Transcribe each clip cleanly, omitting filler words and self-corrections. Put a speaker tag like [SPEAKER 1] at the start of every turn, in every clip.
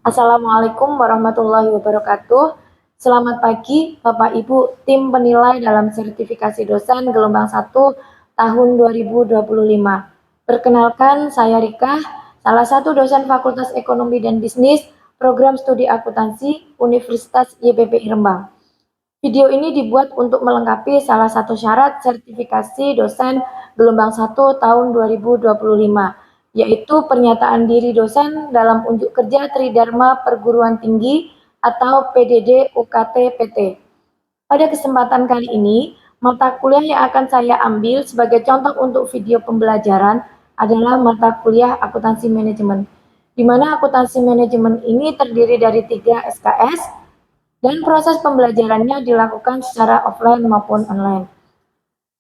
[SPEAKER 1] Assalamualaikum warahmatullahi wabarakatuh. Selamat pagi Bapak Ibu tim penilai dalam sertifikasi dosen gelombang 1 tahun 2025. Perkenalkan saya Rika, salah satu dosen Fakultas Ekonomi dan Bisnis Program Studi Akuntansi Universitas YPPI Rembang. Video ini dibuat untuk melengkapi salah satu syarat sertifikasi dosen gelombang 1 tahun 2025, yaitu pernyataan diri dosen dalam unjuk kerja Tridharma Perguruan Tinggi atau PDD UKT PT. Pada kesempatan kali ini, mata kuliah yang akan saya ambil sebagai contoh untuk video pembelajaran adalah mata kuliah akuntansi manajemen, di mana akuntansi manajemen ini terdiri dari 3 SKS, dan proses pembelajarannya dilakukan secara offline maupun online.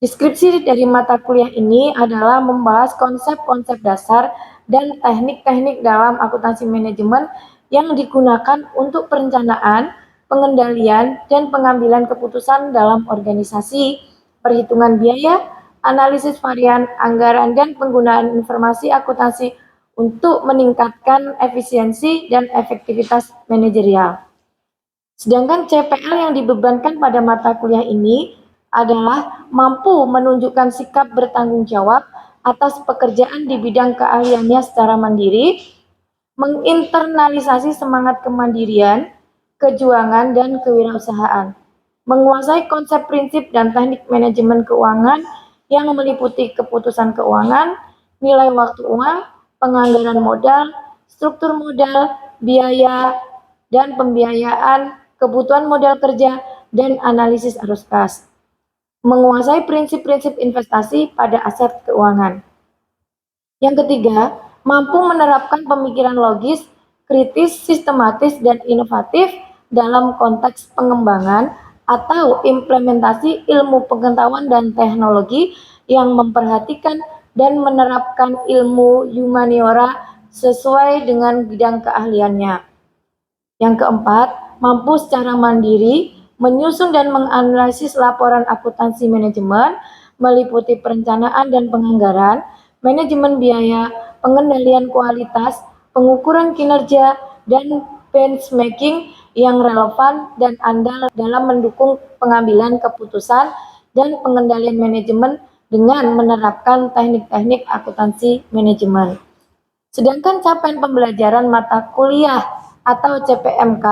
[SPEAKER 1] Deskripsi dari mata kuliah ini adalah membahas konsep-konsep dasar dan teknik-teknik dalam akuntansi manajemen yang digunakan untuk perencanaan, pengendalian, dan pengambilan keputusan dalam organisasi, perhitungan biaya, analisis varian anggaran, dan penggunaan informasi akuntansi untuk meningkatkan efisiensi dan efektivitas manajerial. Sedangkan CPL yang dibebankan pada mata kuliah ini adalah mampu menunjukkan sikap bertanggung jawab atas pekerjaan di bidang keahliannya secara mandiri, menginternalisasi semangat kemandirian, kejuangan, dan kewirausahaan, menguasai konsep prinsip dan teknik manajemen keuangan yang meliputi keputusan keuangan, nilai waktu uang, penganggaran modal, struktur modal, biaya, dan pembiayaan, kebutuhan modal kerja, dan analisis arus kas. Menguasai prinsip-prinsip investasi pada aset keuangan. Yang ketiga, mampu menerapkan pemikiran logis, kritis, sistematis, dan inovatif dalam konteks pengembangan atau implementasi ilmu pengetahuan dan teknologi yang memperhatikan dan menerapkan ilmu humaniora sesuai dengan bidang keahliannya. Yang keempat, mampu secara mandiri menyusun dan menganalisis laporan akuntansi manajemen, meliputi perencanaan dan penganggaran, manajemen biaya, pengendalian kualitas, pengukuran kinerja, dan benchmarking yang relevan dan andal dalam mendukung pengambilan keputusan dan pengendalian manajemen dengan menerapkan teknik-teknik akuntansi manajemen. Sedangkan capaian pembelajaran mata kuliah atau CPMK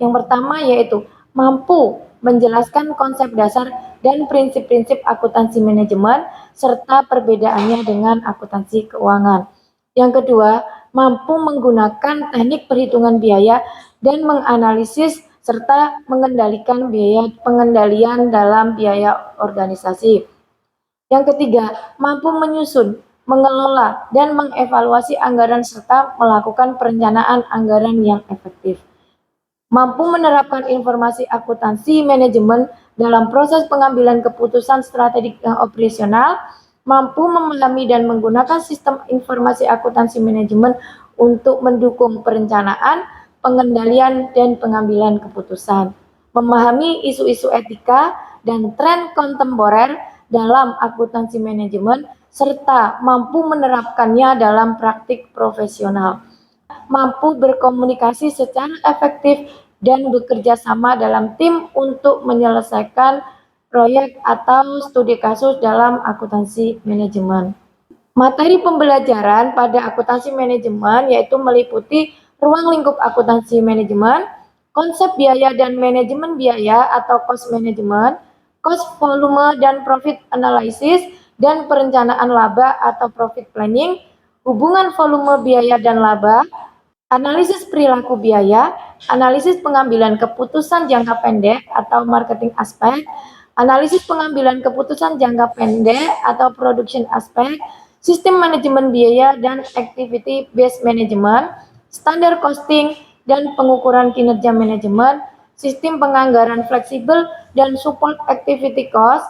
[SPEAKER 1] yang pertama yaitu mampu menjelaskan konsep dasar dan prinsip-prinsip akuntansi manajemen serta perbedaannya dengan akuntansi keuangan. Yang kedua, mampu menggunakan teknik perhitungan biaya dan menganalisis serta mengendalikan biaya pengendalian dalam biaya organisasi. Yang ketiga, mampu menyusun, mengelola, dan mengevaluasi anggaran serta melakukan perencanaan anggaran yang efektif. Mampu menerapkan informasi akuntansi manajemen dalam proses pengambilan keputusan strategik yang operasional, mampu memahami dan menggunakan sistem informasi akuntansi manajemen untuk mendukung perencanaan, pengendalian, dan pengambilan keputusan. Memahami isu-isu etika dan tren kontemporer dalam akuntansi manajemen, serta mampu menerapkannya dalam praktik profesional. Mampu berkomunikasi secara efektif dan bekerja sama dalam tim untuk menyelesaikan proyek atau studi kasus dalam akuntansi manajemen. Materi pembelajaran pada akuntansi manajemen yaitu meliputi ruang lingkup akuntansi manajemen, konsep biaya dan manajemen biaya atau cost management, cost volume dan profit analysis, dan perencanaan laba atau profit planning, hubungan volume biaya dan laba, analisis perilaku biaya, analisis pengambilan keputusan jangka pendek atau marketing aspek, analisis pengambilan keputusan jangka pendek atau production aspek, sistem manajemen biaya dan activity based management, standar costing dan pengukuran kinerja manajemen, sistem penganggaran fleksibel dan support activity cost,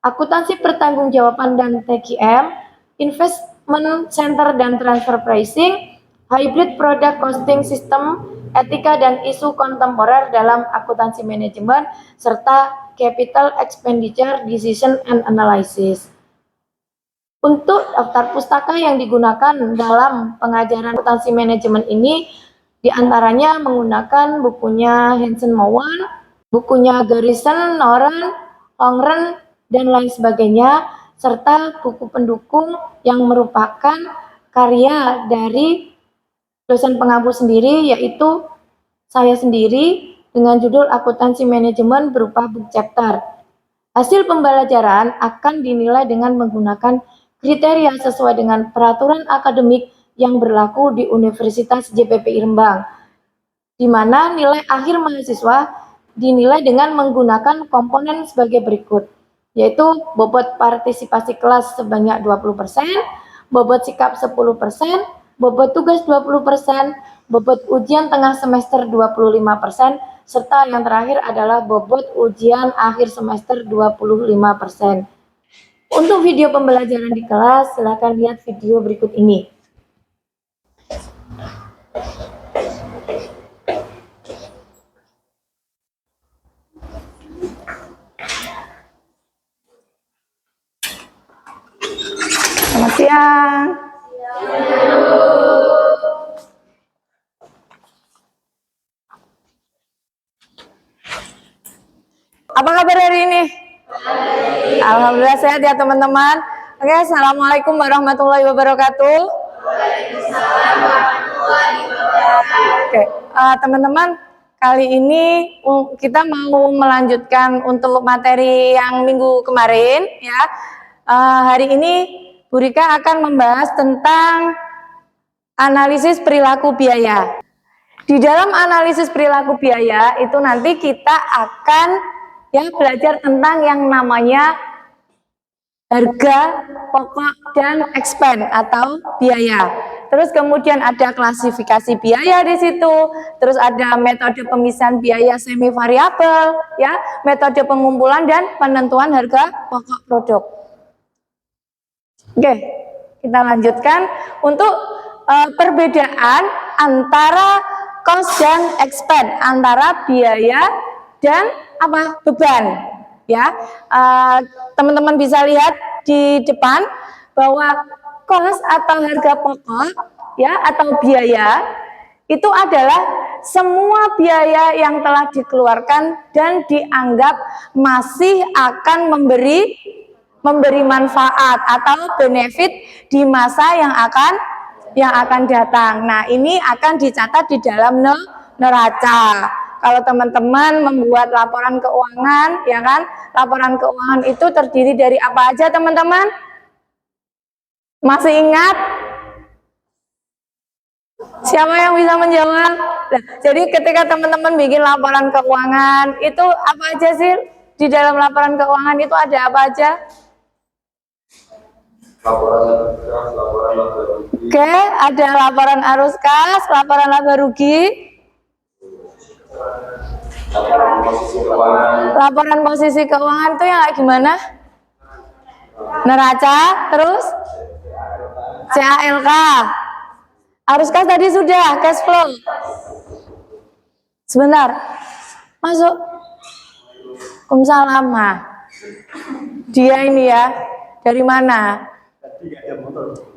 [SPEAKER 1] akuntansi pertanggungjawaban dan TQM, investment center dan transfer pricing, hybrid product costing system, etika dan isu kontemporer dalam akuntansi manajemen, serta capital expenditure decision and analysis. Untuk daftar pustaka yang digunakan dalam pengajaran akuntansi manajemen ini Di antaranya menggunakan bukunya Hansen Mowen, bukunya Garrison, Noren, Hongren, dan lain sebagainya, serta buku pendukung yang merupakan karya dari dosen pengampu sendiri, yaitu saya sendiri dengan judul Akuntansi Manajemen berupa book chapter. Hasil pembelajaran akan dinilai dengan menggunakan kriteria sesuai dengan peraturan akademik yang berlaku di Universitas JPPI Rembang, di mana nilai akhir mahasiswa dinilai dengan menggunakan komponen sebagai berikut, yaitu bobot partisipasi kelas sebanyak 20%, bobot sikap 10%, bobot tugas 20%, bobot ujian tengah semester 25%, serta yang terakhir adalah bobot ujian akhir semester 25%. Untuk video pembelajaran di kelas, silakan lihat video berikut ini. Selamat siang. Apa kabar hari ini? Alhamdulillah sehat ya teman-teman. Oke, assalamualaikum warahmatullahi wabarakatuh. Oke, teman-teman, kali ini kita mau melanjutkan untuk materi yang minggu kemarin ya. Hari ini Bu Rika akan membahas tentang analisis perilaku biaya. Di dalam analisis perilaku biaya itu nanti kita akan belajar tentang yang namanya harga pokok dan expense atau biaya. Terus kemudian ada klasifikasi biaya di situ. Terus ada metode pemisahan biaya semi variabel, ya, metode pengumpulan dan penentuan harga pokok produk. Oke, kita lanjutkan untuk perbedaan antara cost dan expense, antara biaya dan beban. Ya, teman-teman bisa lihat di depan bahwa cost atau harga pokok ya atau biaya itu adalah semua biaya yang telah dikeluarkan dan dianggap masih akan memberi manfaat atau benefit di masa yang akan datang. Nah, ini akan dicatat di dalam neraca. Kalau teman-teman membuat laporan keuangan, ya kan? Laporan keuangan itu terdiri dari apa aja, teman-teman? Masih ingat? Siapa yang bisa menjawab? Nah, jadi ketika teman-teman bikin laporan keuangan, itu apa aja sih? Di dalam laporan keuangan itu ada apa aja? Laporan laba rugi. Oke, ada laporan arus kas, laporan laba rugi. Laporan posisi keuangan itu yang kayak gimana? Neraca, terus CALK. Arus kas tadi sudah, cash flow. Sebentar, masuk. Kumsalam. Dia ini ya, dari mana?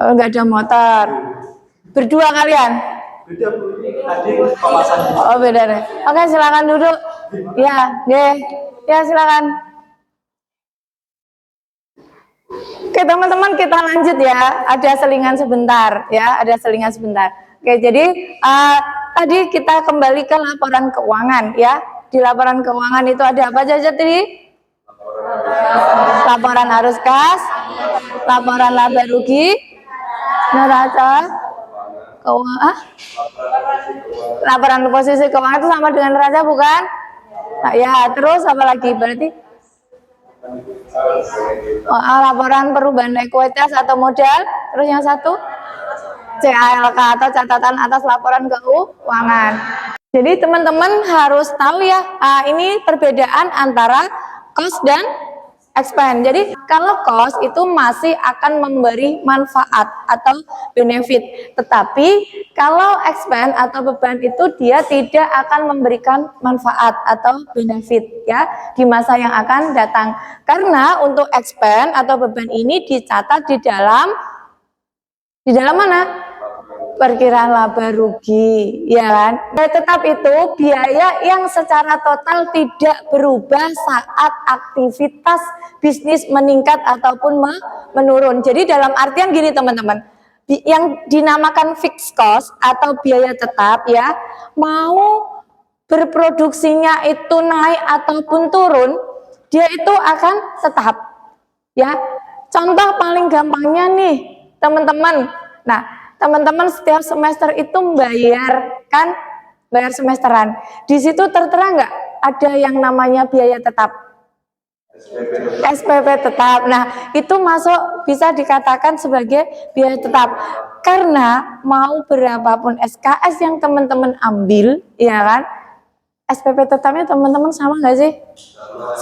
[SPEAKER 1] Oh, nggak ada motor. Berdua kalian? Beda, Bu. Oh, beda deh. Oke, silakan duduk. Ya, deh. Ya, silakan. Oke, teman-teman, kita lanjut ya. Ada selingan sebentar, ya. Ada selingan sebentar. Oke, jadi tadi kita kembali ke laporan keuangan, ya. Di laporan keuangan itu ada apa saja tadi? Laporan arus kas, laporan laba rugi, neraca keuangan, laporan posisi keuangan itu sama dengan neraca bukan? Nah, ya, terus apa lagi berarti? Laporan perubahan ekuitas atau modal, terus yang satu CALK atau catatan atas laporan keuangan. Jadi teman-teman harus tahu ya, ini perbedaan antara cost dan expense. Jadi kalau cost itu masih akan memberi manfaat atau benefit, tetapi kalau expense atau beban itu dia tidak akan memberikan manfaat atau benefit ya di masa yang akan datang. Karena untuk expense atau beban ini dicatat di dalam mana?
[SPEAKER 2] perkiraan laba rugi, ya kan? Biaya tetap itu biaya yang secara total tidak berubah saat aktivitas bisnis meningkat ataupun menurun. Jadi dalam artian gini teman-teman, yang dinamakan fixed cost atau biaya tetap ya, mau berproduksinya itu naik ataupun turun, dia itu akan tetap. Ya, contoh paling gampangnya nih teman-teman. Nah, teman-teman setiap semester itu bayar semesteran. Di situ tertera nggak ada yang namanya biaya tetap? SPP tetap. Nah, itu masuk bisa dikatakan sebagai biaya tetap. Karena mau berapapun SKS yang teman-teman ambil, ya kan? SPP tetapnya teman-teman sama nggak sih?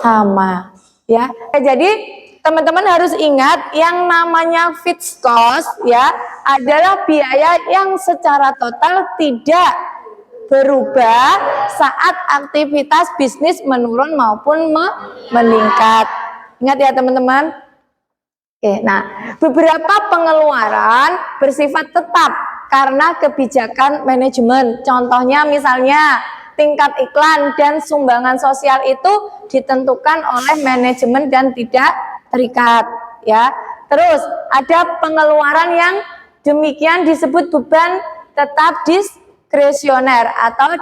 [SPEAKER 2] Sama. Ya. Jadi teman-teman harus ingat yang namanya fixed cost ya adalah biaya yang secara total tidak berubah saat aktivitas bisnis menurun maupun meningkat. Ingat ya teman-teman. Oke, nah beberapa pengeluaran bersifat tetap karena kebijakan manajemen. Contohnya misalnya tingkat iklan dan sumbangan sosial itu ditentukan oleh manajemen dan tidak terikat ya. Terus ada pengeluaran yang demikian disebut beban tetap diskresioner atau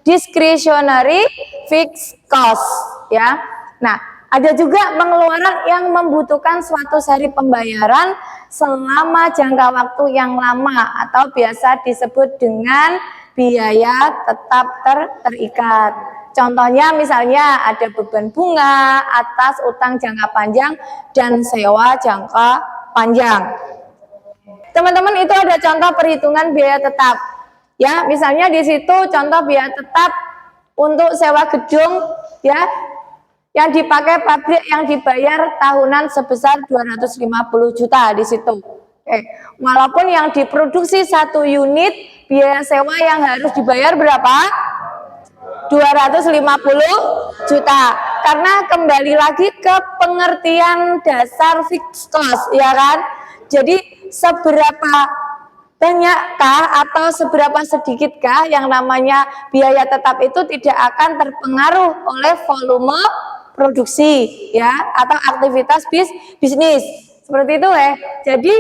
[SPEAKER 2] discretionary fixed cost ya. Nah, ada juga pengeluaran yang membutuhkan suatu seri pembayaran selama jangka waktu yang lama atau biasa disebut dengan biaya tetap terikat. Contohnya misalnya ada beban bunga atas utang jangka panjang dan sewa jangka panjang. Teman-teman itu ada contoh perhitungan biaya tetap. Ya, misalnya di situ contoh biaya tetap untuk sewa gedung ya yang dipakai pabrik yang dibayar tahunan sebesar 250 juta di situ. Walaupun yang diproduksi 1 unit biaya sewa yang harus dibayar berapa? 250 juta. Karena kembali lagi ke pengertian dasar fixed cost, ya kan? Jadi seberapa banyakkah atau seberapa sedikitkah yang namanya biaya tetap itu tidak akan terpengaruh oleh volume produksi, ya, atau aktivitas bisnis. Seperti itu ya. Jadi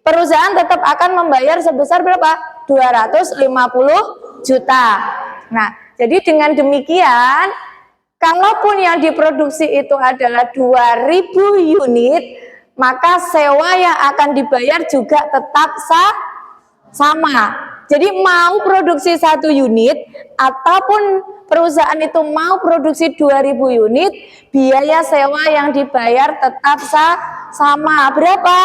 [SPEAKER 2] perusahaan tetap akan membayar sebesar berapa? 250 juta. Nah, jadi dengan demikian, kalaupun yang diproduksi itu adalah 2000 unit, maka sewa yang akan dibayar juga tetap sama. Jadi mau produksi 1 unit, ataupun perusahaan itu mau produksi 2000 unit, biaya sewa yang dibayar tetap sama. Berapa?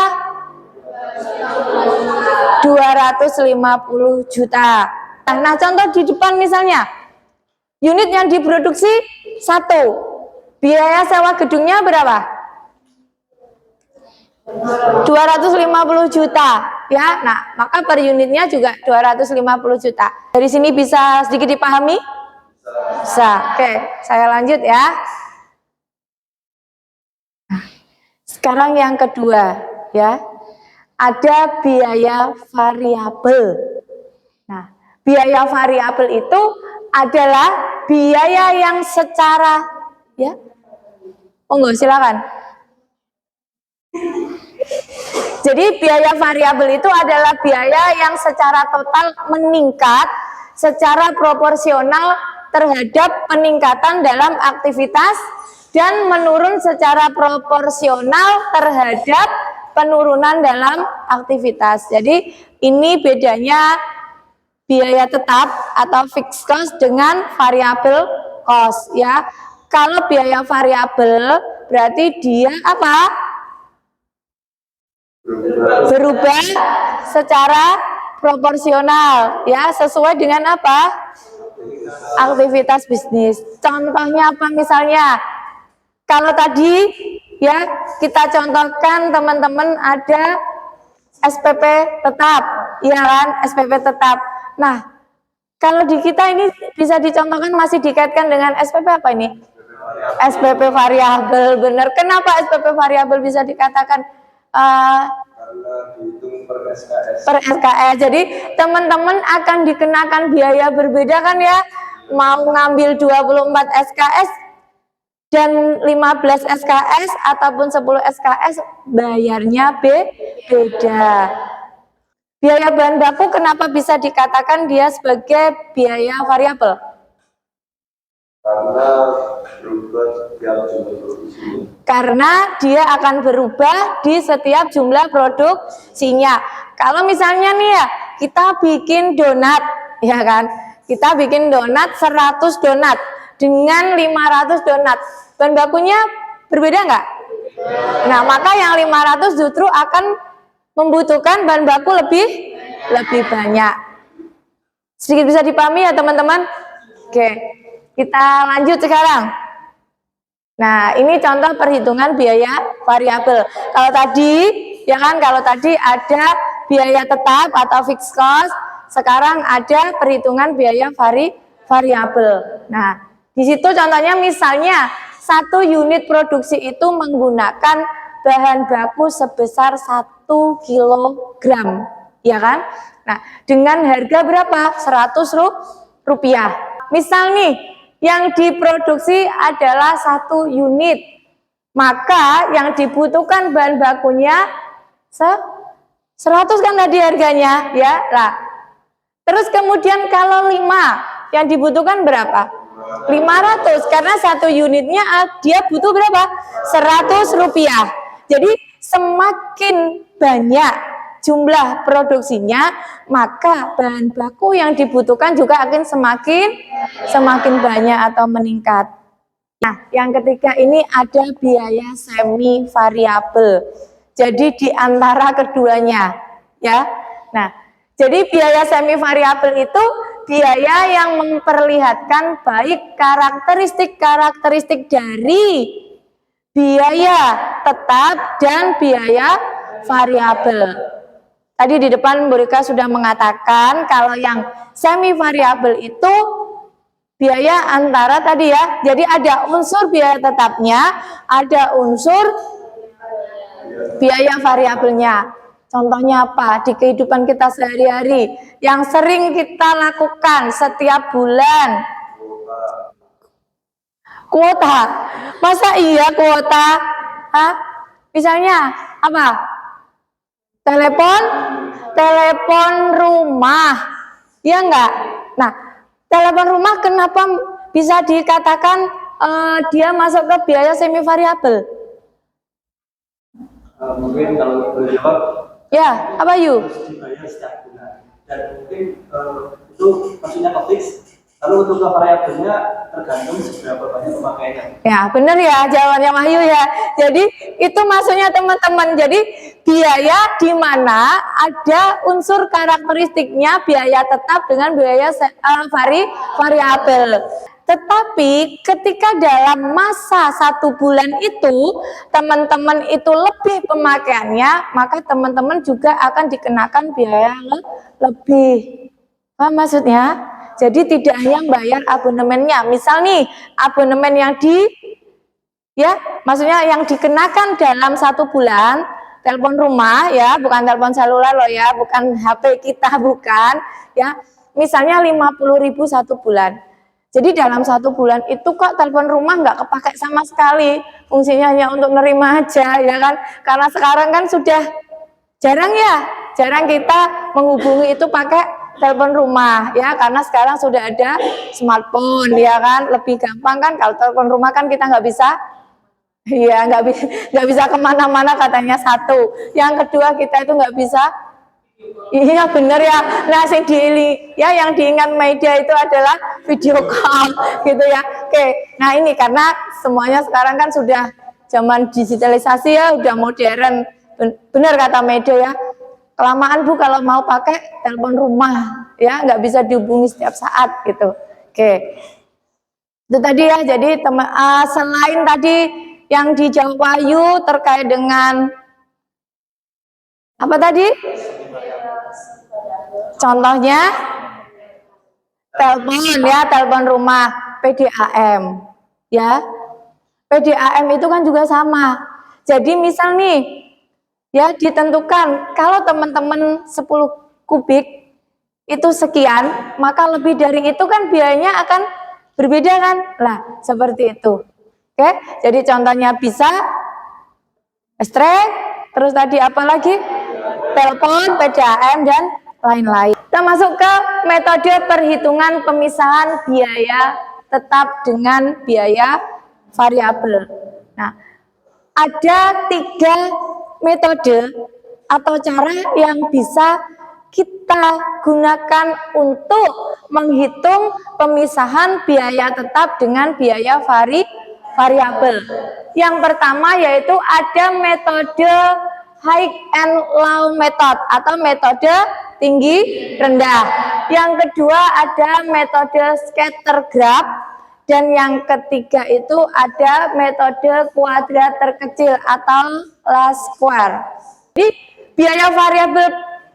[SPEAKER 2] 250 juta. Nah, contoh di depan misalnya, unit yang diproduksi 1, biaya sewa gedungnya berapa? 250 juta ya. Nah, maka per unitnya juga 250 juta. Dari sini bisa sedikit dipahami? Bisa. Oke, saya lanjut ya. Nah, sekarang yang kedua ya. Ada biaya variabel. Nah, biaya variabel itu adalah biaya yang secara ya. Monggo silakan. Jadi biaya variabel itu adalah biaya yang secara total meningkat secara proporsional terhadap peningkatan dalam aktivitas dan menurun secara proporsional terhadap penurunan dalam aktivitas. Jadi ini bedanya biaya tetap atau fixed cost dengan variable cost ya. Kalau biaya variabel berarti dia apa? Berubah secara proporsional ya, sesuai dengan apa? Aktivitas bisnis. Contohnya apa misalnya? Kalau tadi ya kita contohkan teman-teman ada SPP tetap, ya kan? SPP tetap. Nah, kalau di kita ini bisa dicontohkan masih dikaitkan dengan SPP apa ini? SPP variabel, benar. Kenapa SPP variabel bisa dikatakan
[SPEAKER 3] Karena dihitung per SKS.
[SPEAKER 2] Per SKS. Jadi teman-teman akan dikenakan biaya berbeda kan ya? Mau ngambil 24 SKS dan 15 SKS ataupun 10 SKS bayarnya beda. Biaya bahan baku kenapa bisa dikatakan dia sebagai biaya variabel?
[SPEAKER 3] Karena berubah setiap jumlah produksinya.
[SPEAKER 2] Karena dia akan berubah di setiap jumlah produksinya. Kalau misalnya nih ya, kita bikin donat, ya kan? Kita bikin donat 100 donat dengan 500 donat. Bahan bakunya berbeda nggak? Nah, maka yang 500 justru akan membutuhkan bahan baku lebih banyak. Sedikit bisa dipahami ya teman-teman? Oke, kita lanjut sekarang. Nah, ini contoh perhitungan biaya variabel. Kalau tadi, ya kan, kalau tadi ada biaya tetap atau fixed cost, sekarang ada perhitungan biaya variabel. Nah, di situ contohnya misalnya 1 unit produksi itu menggunakan bahan baku sebesar 1 kilogram, ya kan? Nah, dengan harga berapa? 100 rupiah. Misal nih, yang diproduksi adalah 1 unit, maka yang dibutuhkan bahan bakunya 100 kan tadi harganya, ya. Nah, terus kemudian kalau 5, yang dibutuhkan berapa? 500, karena 1 unitnya dia butuh berapa? 100 rupiah. Jadi semakin banyak jumlah produksinya, maka bahan baku yang dibutuhkan juga akan semakin banyak atau meningkat. Nah, yang ketiga ini ada biaya semi variabel. Jadi di antara keduanya, ya. Nah, jadi biaya semi variabel itu biaya yang memperlihatkan baik karakteristik-karakteristik dari biaya tetap dan biaya variabel. Tadi di depan Bu Rika sudah mengatakan kalau yang semi variabel itu biaya antara tadi ya. Jadi ada unsur biaya tetapnya, ada unsur biaya variabelnya. Contohnya apa? Di kehidupan kita sehari-hari yang sering kita lakukan setiap bulan. Kuota. Masa iya kuota? Hah? Misalnya apa? Telepon rumah. Ya enggak? Nah, telepon rumah kenapa bisa dikatakan dia masuk ke biaya semi variabel?
[SPEAKER 3] Mungkin kalau boleh jawab,
[SPEAKER 2] Ya, apa yuk?
[SPEAKER 3] dibayar setiap bulan. Dan mungkin itu maksudnya fix. Lalu untuk variabelnya tergantung seberapa banyak pemakaiannya.
[SPEAKER 2] Ya, benar ya jawabannya Wahyu ya. Jadi itu maksudnya teman-teman. Jadi biaya di mana ada unsur karakteristiknya biaya tetap dengan biaya variabel. Tetapi ketika dalam masa 1 bulan itu teman-teman itu lebih pemakaiannya, maka teman-teman juga akan dikenakan biaya lebih. Apa maksudnya? Jadi tidak hanya bayar abonemennya. Misal nih, abonemen yang maksudnya yang dikenakan dalam 1 bulan, telepon rumah ya, bukan telepon seluler loh ya, bukan HP kita, bukan ya. Misalnya 50.000 1 bulan. Jadi dalam 1 bulan itu kok telepon rumah nggak kepakai sama sekali, fungsinya hanya untuk nerima aja ya kan. Karena sekarang kan sudah jarang kita menghubungi itu pakai telepon rumah ya, karena sekarang sudah ada smartphone ya kan, lebih gampang kan. Kalau telepon rumah kan kita nggak bisa nggak bisa kemana-mana katanya satu, yang kedua kita itu nggak bisa. Iya bener ya. Nah yang diingat media itu adalah video call gitu ya. Oke, nah ini karena semuanya sekarang kan sudah zaman digitalisasi ya, udah modern. Bener kata media ya, kelamaan Bu kalau mau pakai telepon rumah ya, nggak bisa dihubungi setiap saat gitu. Oke, itu tadi ya. Jadi selain tadi yang dijawab Wahyu terkait dengan apa tadi? Contohnya telepon ya, telepon rumah, PDAM ya. PDAM itu kan juga sama. Jadi misal nih Ya, ditentukan kalau teman-teman 10 kubik itu sekian, maka lebih dari itu kan biayanya akan berbeda kan? Nah, seperti itu. Oke, jadi contohnya bisa ekstrak, terus tadi apa lagi? Telepon, PDAM, dan lain-lain. Kita masuk ke metode perhitungan pemisahan biaya tetap dengan biaya variabel. Nah, ada 3 metode atau cara yang bisa kita gunakan untuk menghitung pemisahan biaya tetap dengan biaya variabel. Yang pertama yaitu ada metode high and low method atau metode tinggi rendah. Yang kedua ada metode scatter graph. Dan yang ketiga itu ada metode kuadrat terkecil atau least square. Jadi biaya variabel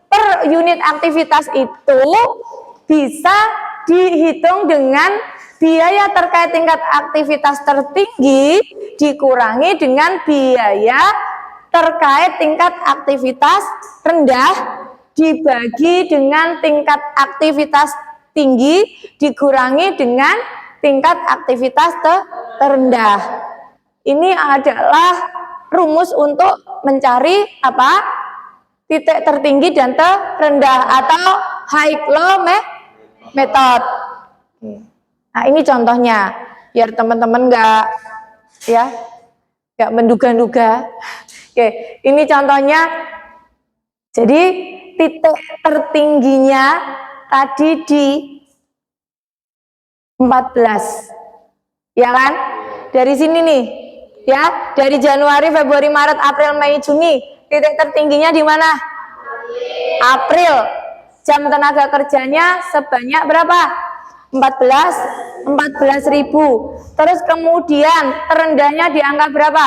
[SPEAKER 2] per unit aktivitas itu bisa dihitung dengan biaya terkait tingkat aktivitas tertinggi dikurangi dengan biaya terkait tingkat aktivitas rendah dibagi dengan tingkat aktivitas tinggi dikurangi dengan tingkat aktivitas terendah. Ini adalah rumus untuk mencari apa? Titik tertinggi dan terendah atau high low method. Nah, ini contohnya biar teman-teman nggak menduga-duga. Oke, ini contohnya. Jadi titik tertingginya tadi di 14, ya kan? Dari sini nih, ya, dari Januari, Februari, Maret, April, Mei, Juni, titik tertingginya di mana? April. Jam tenaga kerjanya sebanyak berapa? 14.000. Terus kemudian terendahnya di angka berapa?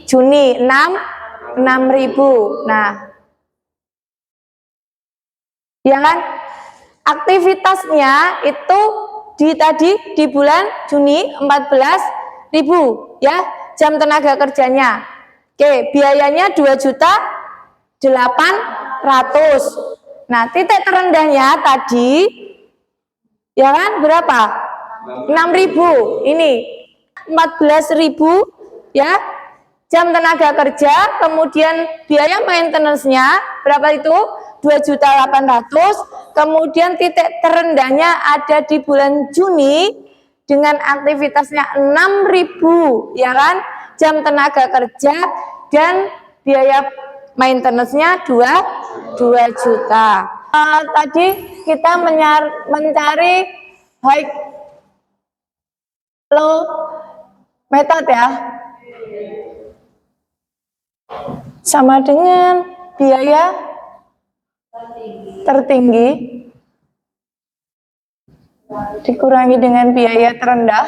[SPEAKER 2] Juni 6.000. Nah, ya kan? Aktivitasnya itu di bulan Juni 14.000 ya, jam tenaga kerjanya. Oke, biayanya 2.800.000. Nah, titik terendahnya tadi ya kan berapa? 6.000. Ini 14.000 ya, jam tenaga kerja, kemudian biaya maintenance-nya berapa itu? 2.800.000. Kemudian titik terendahnya ada di bulan Juni dengan aktivitasnya 6.000 ya kan, jam tenaga kerja dan biaya maintenance-nya 2 juta. Tadi kita mencari high low method ya, sama dengan biaya tertinggi dikurangi dengan biaya terendah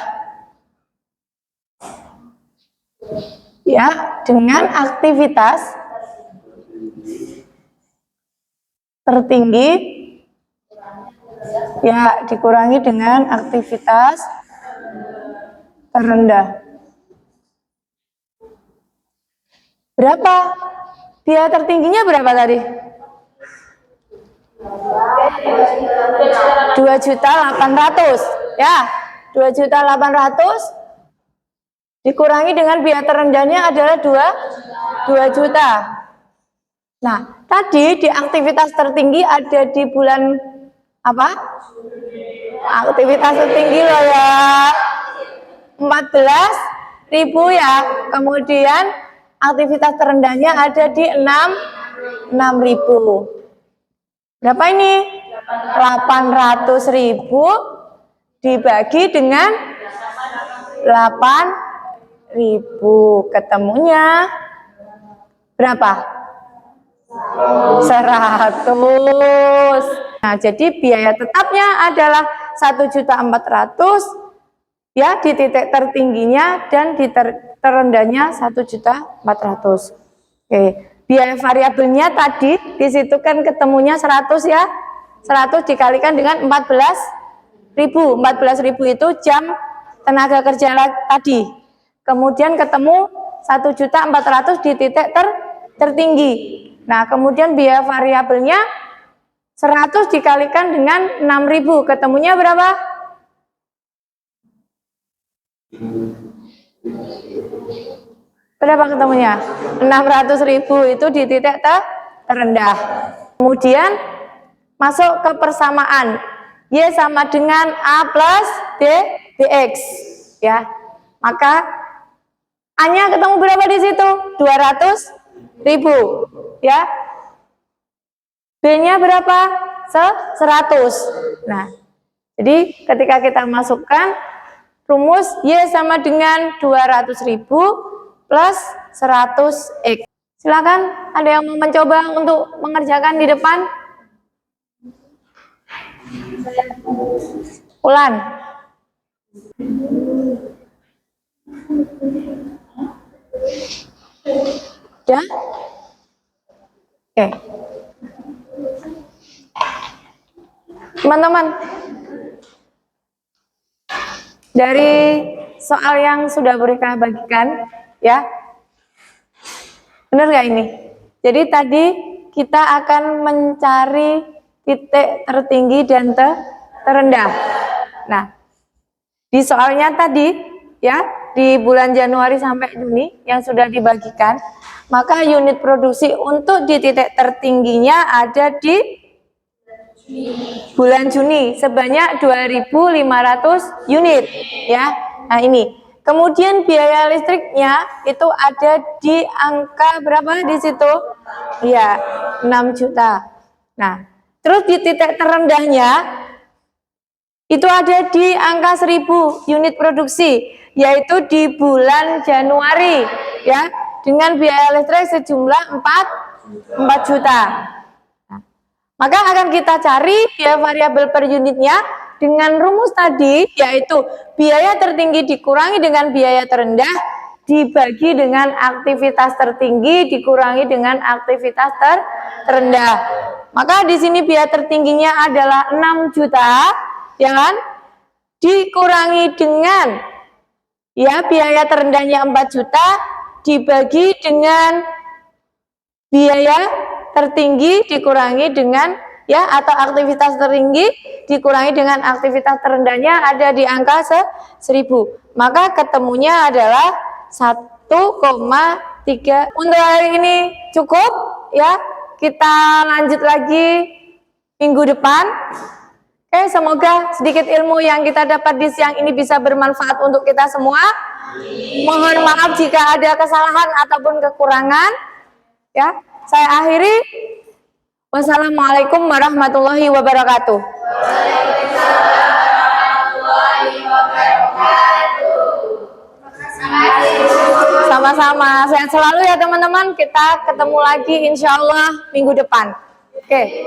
[SPEAKER 2] ya, dengan aktivitas tertinggi ya dikurangi dengan aktivitas terendah. Berapa? Biaya tertingginya berapa tadi? 2.800.000 ya, 2.800.000 dikurangi dengan biaya terendahnya adalah 2 juta. Nah, tadi di aktivitas tertinggi ada di bulan apa? Aktivitas tertinggi loh ya, 14.000 ya. Kemudian aktivitas terendahnya ada di 6.000. Berapa ini? 800.000 dibagi dengan 8.000. Ketemunya berapa? 100. Nah, jadi biaya tetapnya adalah 1.400.000 ya di titik tertingginya dan di terendahnya 1.400.000. Oke. Biaya variabelnya tadi di situ kan ketemunya 100 ya. 100 dikalikan dengan 14.000. 14.000 itu jam tenaga kerja tadi. kemudian ketemu 1.400.000 di titik tertinggi. Nah, kemudian biaya variabelnya 100 dikalikan dengan 6.000, ketemunya berapa? Berapa ketemunya? 600.000 itu di titik terendah. Kemudian masuk ke persamaan. Y sama dengan A plus BX. Ya. Maka A-nya ketemu berapa di situ? 200.000. Ya. B-nya berapa? 100. Nah, jadi ketika kita masukkan rumus Y sama dengan 200.000 plus 100X. Silakan, ada yang mau mencoba untuk mengerjakan di depan? Ulan. Ya? Oke. Teman-teman, dari soal yang sudah mereka bagikan, ya, benar nggak ini? Jadi tadi kita akan mencari titik tertinggi dan terendah. Nah, di soalnya tadi, ya, di bulan Januari sampai Juni yang sudah dibagikan, maka unit produksi untuk di titik tertingginya ada di bulan Juni sebanyak 2.500 unit, ya. Nah, ini. Kemudian biaya listriknya itu ada di angka berapa di situ? Ya, 6 juta. Nah, terus di titik terendahnya itu ada di angka 1.000 unit produksi, yaitu di bulan Januari, ya, dengan biaya listrik sejumlah 4 juta. Maka akan kita cari biaya variabel per unitnya dengan rumus tadi, yaitu biaya tertinggi dikurangi dengan biaya terendah dibagi dengan aktivitas tertinggi dikurangi dengan aktivitas terendah. Maka di sini biaya tertingginya adalah 6 juta, ya kan? Dikurangi dengan ya biaya terendahnya 4 juta dibagi dengan biaya tertinggi dikurangi dengan ya atau aktivitas tertinggi dikurangi dengan aktivitas terendahnya ada di angka 1.000. Maka ketemunya adalah 1,3. Untuk hari ini cukup, ya. Kita lanjut lagi minggu depan. Oke, semoga sedikit ilmu yang kita dapat di siang ini bisa bermanfaat untuk kita semua. Mohon maaf jika ada kesalahan ataupun kekurangan. Ya, saya akhiri. Wassalamualaikum warahmatullahi wabarakatuh. Sama-sama. Sehat selalu ya teman-teman. Kita ketemu lagi insya Allah minggu depan. Oke.